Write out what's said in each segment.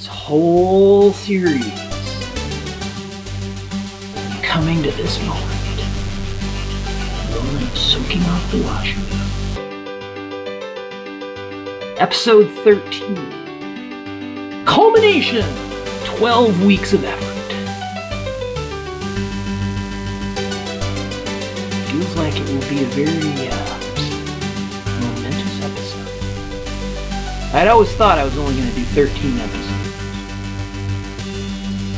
this whole series coming to this moment, the moment of soaking off the washing go. Episode 13. Culmination. 12 weeks of effort. Feels like it will be a very momentous episode. I'd always thought I was only going to do 13 episodes.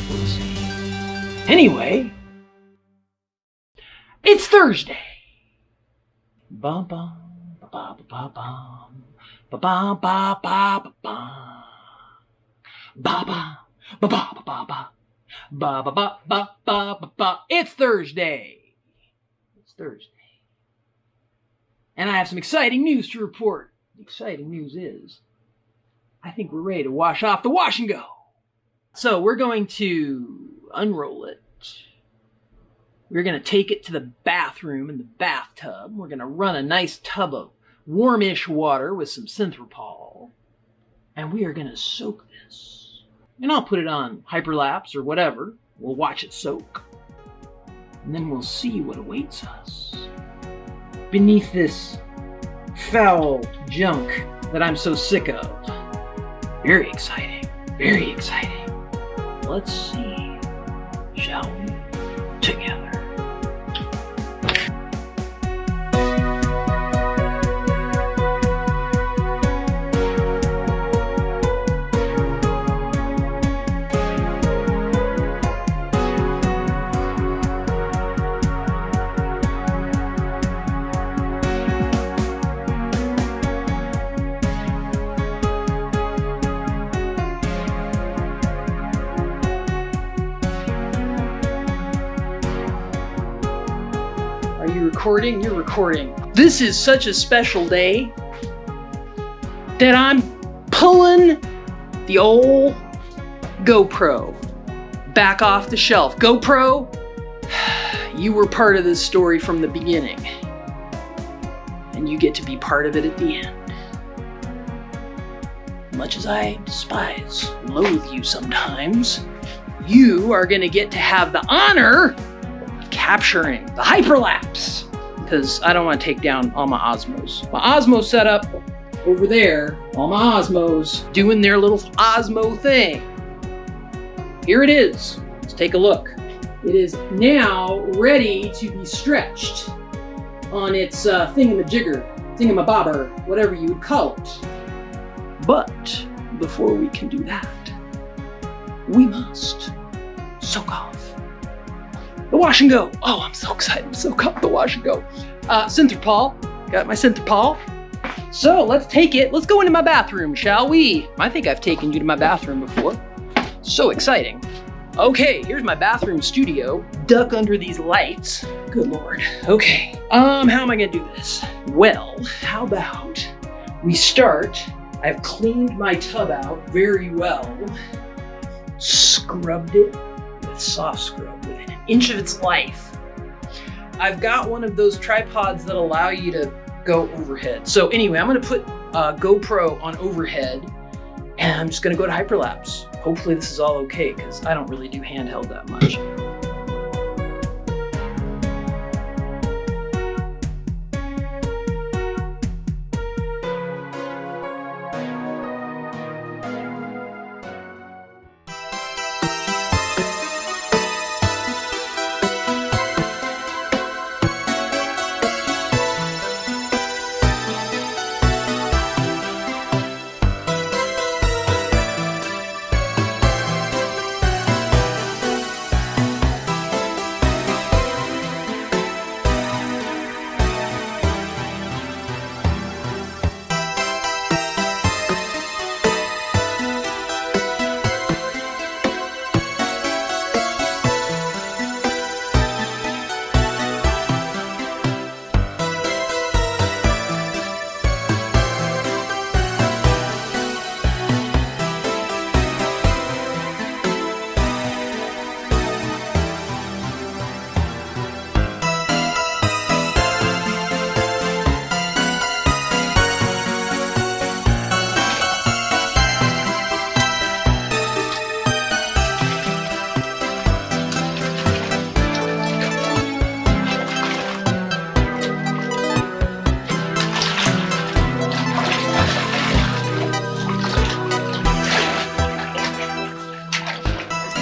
We'll see. Anyway, it's Thursday. Bum bum ba ba ba bum ba ba ba ba ba ba ba ba ba ba ba ba ba ba ba ba ba. It's Thursday. It's Thursday. And I have some exciting news to report. The exciting news is, I think we're ready to wash off the wash and go. So we're going to unroll it. We're going to take it to the bathroom in the bathtub. We're going to run a nice tub of warmish water with some synthropol. And we are going to soak this. And I'll put it on hyperlapse or whatever. We'll watch it soak. And then we'll see what awaits us beneath this foul junk that I'm so sick of. Very exciting. Very exciting. Let's see, shall we? Together. Recording? You're recording. This is such a special day that I'm pulling the old GoPro back off the shelf. GoPro, you were part of this story from the beginning, and you get to be part of it at the end. Much as I despise, loathe you sometimes, you are gonna get to have the honor of capturing the hyperlapse. Because I don't want to take down all my Osmos. My Osmo setup over there, all my Osmos doing their little Osmo thing. Here it is. Let's take a look. It is now ready to be stretched on its thingamabobber, whatever you would call it. But before we can do that, we must soak off the wash and go. Oh, I'm so excited to soak up the wash and go. Synthropol. Got my synthropol. So let's take it. Let's go into my bathroom, shall we? I think I've taken you to my bathroom before. So exciting. Okay, here's my bathroom studio. Duck under these lights. Good Lord. Okay. How am I gonna do this? Well, how about we start. I've cleaned my tub out very well. Scrubbed it with soft scrub within an inch of its life. I've got one of those tripods that allow you to go overhead. So anyway, I'm gonna put GoPro on overhead and I'm just gonna go to hyperlapse. Hopefully this is all okay because I don't really do handheld that much.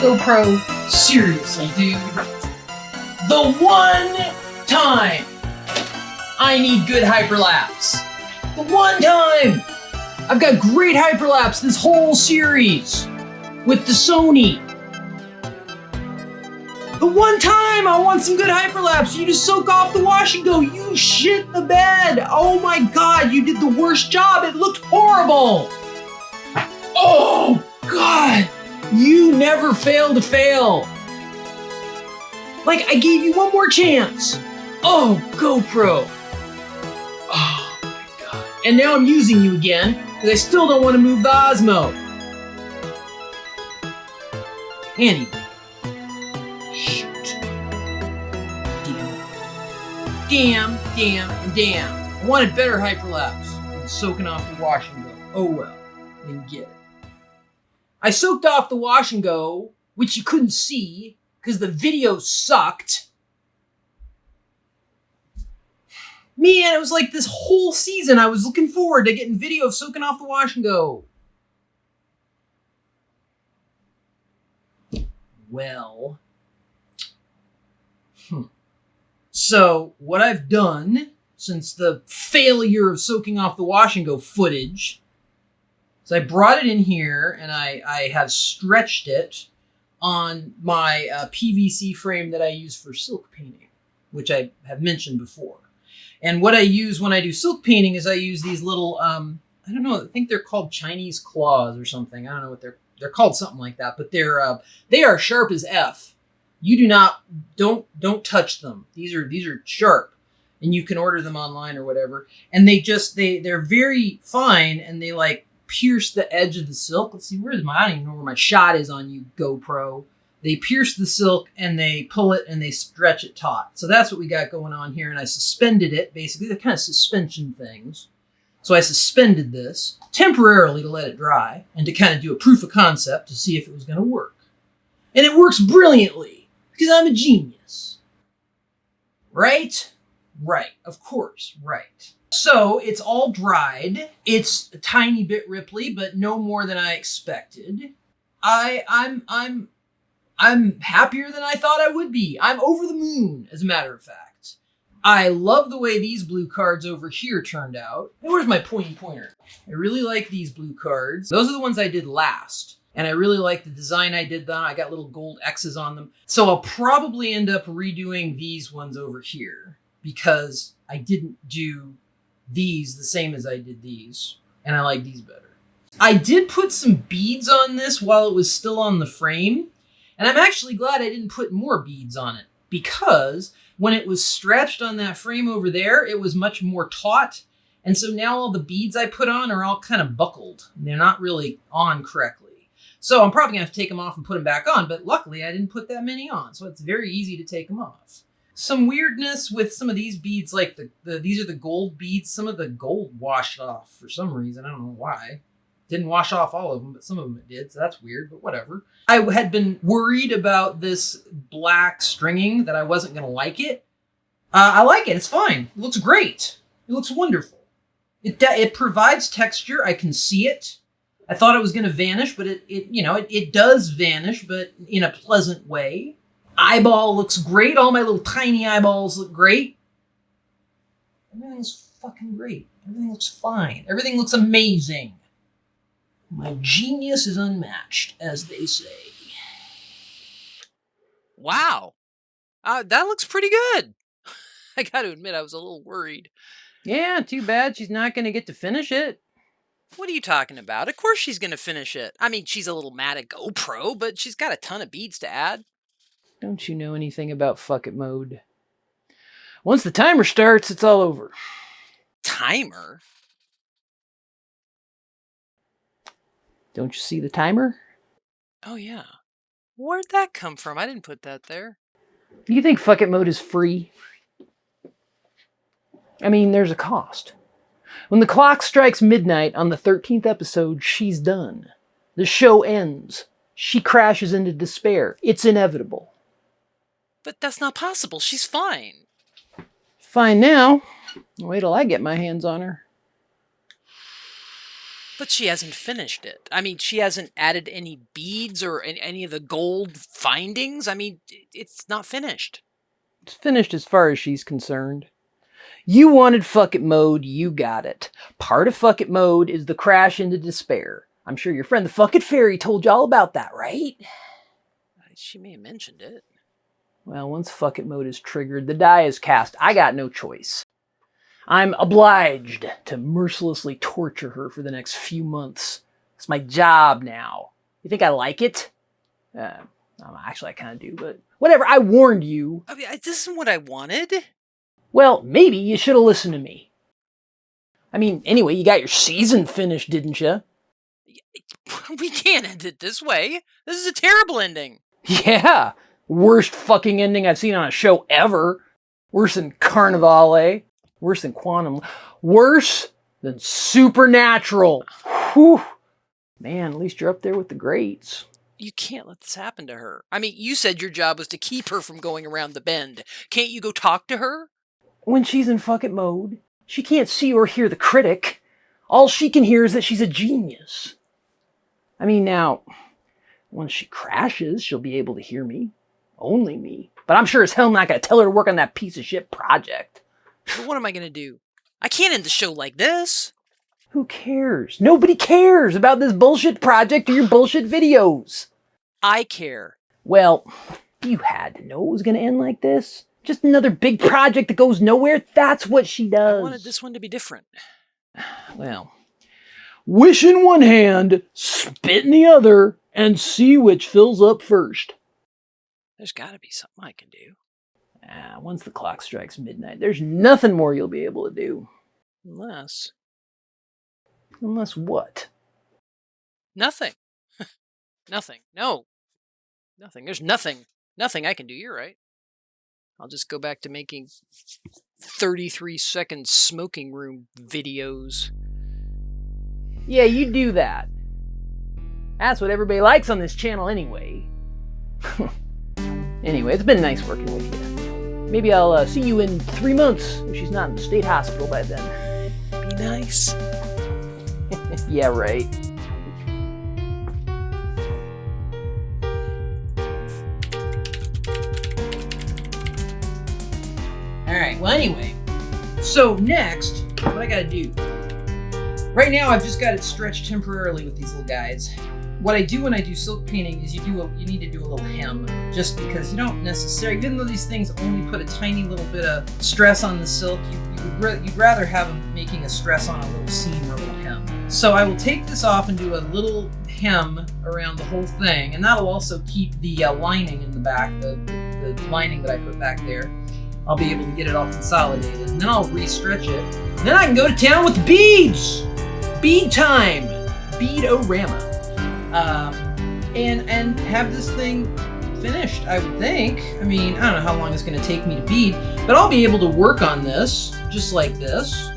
GoPro, seriously, dude. The one time I need good hyperlapse. The one time! I've got great hyperlapse this whole series with the Sony. The one time I want some good hyperlapse, you just soak off the wash and go, you shit the bed. Oh my God, you did the worst job. It looked horrible. Oh God, you never fail to fail. Like, I gave you one more chance. Oh, GoPro. Oh my God. And now I'm using you again, because I still don't want to move the Osmo. Anyway. Shoot. Damn. I wanted better hyperlapse than soaking off the wash and go. Oh well, didn't get it. I soaked off the wash and go, which you couldn't see because the video sucked. Man, it was like this whole season I was looking forward to getting video of soaking off the wash and go. Well. So, what I've done since the failure of soaking off the wash and go footage, is I brought it in here and I have stretched it on my PVC frame that I use for silk painting, which I have mentioned before. And what I use when I do silk painting is I use these little, I don't know, I think they're called Chinese claws or something. I don't know what they're called, something like that, but they are sharp as F. You don't touch them. These are sharp, and you can order them online or whatever. And they're very fine, and they like pierce the edge of the silk. Let's see, I don't even know where my shot is on you, GoPro. They pierce the silk and they pull it and they stretch it taut. So that's what we got going on here. And I suspended it, basically, the kind of suspension things. So I suspended this temporarily to let it dry and to kind of do a proof of concept to see if it was going to work. And it works brilliantly. Because I'm a genius. Right? Right. Of course. Right. So it's all dried. It's a tiny bit ripply, but no more than I expected. I'm happier than I thought I would be. I'm over the moon, as a matter of fact. I love the way these blue cards over here turned out. And where's my pointy pointer? I really like these blue cards. Those are the ones I did last. And I really like the design I did on. I got little gold X's on them. So I'll probably end up redoing these ones over here because I didn't do these the same as I did these. And I like these better. I did put some beads on this while it was still on the frame. And I'm actually glad I didn't put more beads on it because when it was stretched on that frame over there, it was much more taut. And so now all the beads I put on are all kind of buckled. They're not really on correctly. So I'm probably going to have to take them off and put them back on, but luckily I didn't put that many on, so it's very easy to take them off. Some weirdness with some of these beads, like these are the gold beads. Some of the gold washed off for some reason. I don't know why. Didn't wash off all of them, but some of them it did, so that's weird, but whatever. I had been worried about this black stringing, that I wasn't going to like it. I like it. It's fine. It looks great. It looks wonderful. It provides texture. I can see it. I thought it was going to vanish, but it does vanish, but in a pleasant way. Eyeball looks great. All my little tiny eyeballs look great. Everything's fucking great. Everything looks fine. Everything looks amazing. My genius is unmatched, as they say. Wow. That looks pretty good. I got to admit, I was a little worried. Yeah, too bad she's not going to get to finish it. What are you talking about? Of course she's going to finish it. I mean, she's a little mad at GoPro, but she's got a ton of beads to add. Don't you know anything about fuck it mode? Once the timer starts, it's all over. Timer? Don't you see the timer? Oh, yeah. Where'd that come from? I didn't put that there. You think fuck it mode is free? I mean, there's a cost. When the clock strikes midnight on the 13th episode, she's done. The show ends. She crashes into despair. It's inevitable. But that's not possible. She's fine. Fine now. Wait till I get my hands on her. But she hasn't finished it. I mean, she hasn't added any beads or any of the gold findings. I mean, it's not finished. It's finished as far as she's concerned. You wanted fuck it mode, you got it. Part of fuck it mode is the crash into despair. I'm sure your friend the fuck it fairy told you all about that, right? She may have mentioned it. Well, once fuck it mode is triggered, the die is cast. I got no choice. I'm obliged to mercilessly torture her for the next few months. It's my job now. You think I like it? Actually, I kind of do, but whatever. I warned you. I mean, this isn't what I wanted. Well, maybe you should have listened to me. I mean, anyway, you got your season finished, didn't you? We can't end it this way. This is a terrible ending. Yeah. Worst fucking ending I've seen on a show ever. Worse than Carnivale. Worse than Quantum. Worse than Supernatural. Whew. Man, at least you're up there with the greats. You can't let this happen to her. I mean, you said your job was to keep her from going around the bend. Can't you go talk to her? When she's in fuck it mode, she can't see or hear the critic. All she can hear is that she's a genius. I mean, now, once she crashes, she'll be able to hear me. Only me. But I'm sure as hell not going to tell her to work on that piece of shit project. But what am I going to do? I can't end the show like this. Who cares? Nobody cares about this bullshit project or your bullshit videos. I care. Well, you had to know it was going to end like this. Just another big project that goes nowhere. That's what she does. I wanted this one to be different. Well, wish in one hand, spit in the other, and see which fills up first. There's got to be something I can do. Once the clock strikes midnight, there's nothing more you'll be able to do. Unless what? Nothing. Nothing. No. Nothing. There's nothing. Nothing I can do. You're right. I'll just go back to making 33-second smoking room videos. Yeah, you do that. That's what everybody likes on this channel anyway. Anyway, it's been nice working with you. Maybe I'll see you in 3 months if she's not in the state hospital by then. Be nice. Yeah, right. Alright, well anyway. So next, what I gotta do. Right now I've just got it stretched temporarily with these little guys. What I do when I do silk painting is you need to do a little hem, just because you don't necessarily, even though these things only put a tiny little bit of stress on the silk, you'd rather have them making a stress on a little seam or a little hem. So I will take this off and do a little hem around the whole thing, and that'll also keep the lining in the back, the lining that I put back there. I'll be able to get it all consolidated, and then I'll re-stretch it. And then I can go to town with beads! Bead time! Bead-o-rama. And have this thing finished, I would think. I mean, I don't know how long it's going to take me to bead, but I'll be able to work on this just like this.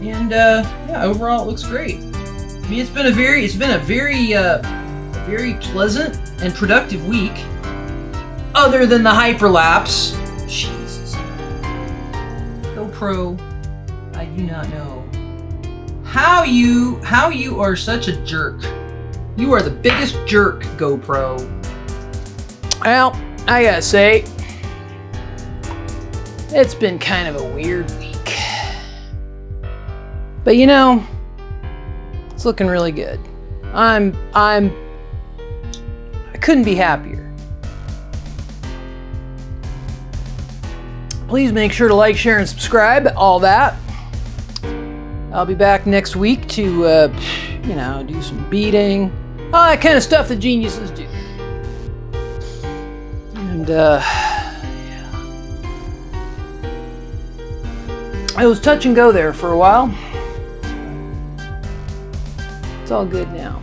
And yeah, overall it looks great. I mean, it's been a very pleasant and productive week, other than the hyperlapse. Jesus. GoPro, I do not know how you are such a jerk. You are the biggest jerk, GoPro. Well, I gotta say, it's been kind of a weird week. But you know, it's looking really good. I couldn't be happier. Please make sure to like, share, and subscribe, all that. I'll be back next week to, do some beading, all that kind of stuff that geniuses do. And, yeah. It was touch and go there for a while. It's all good now.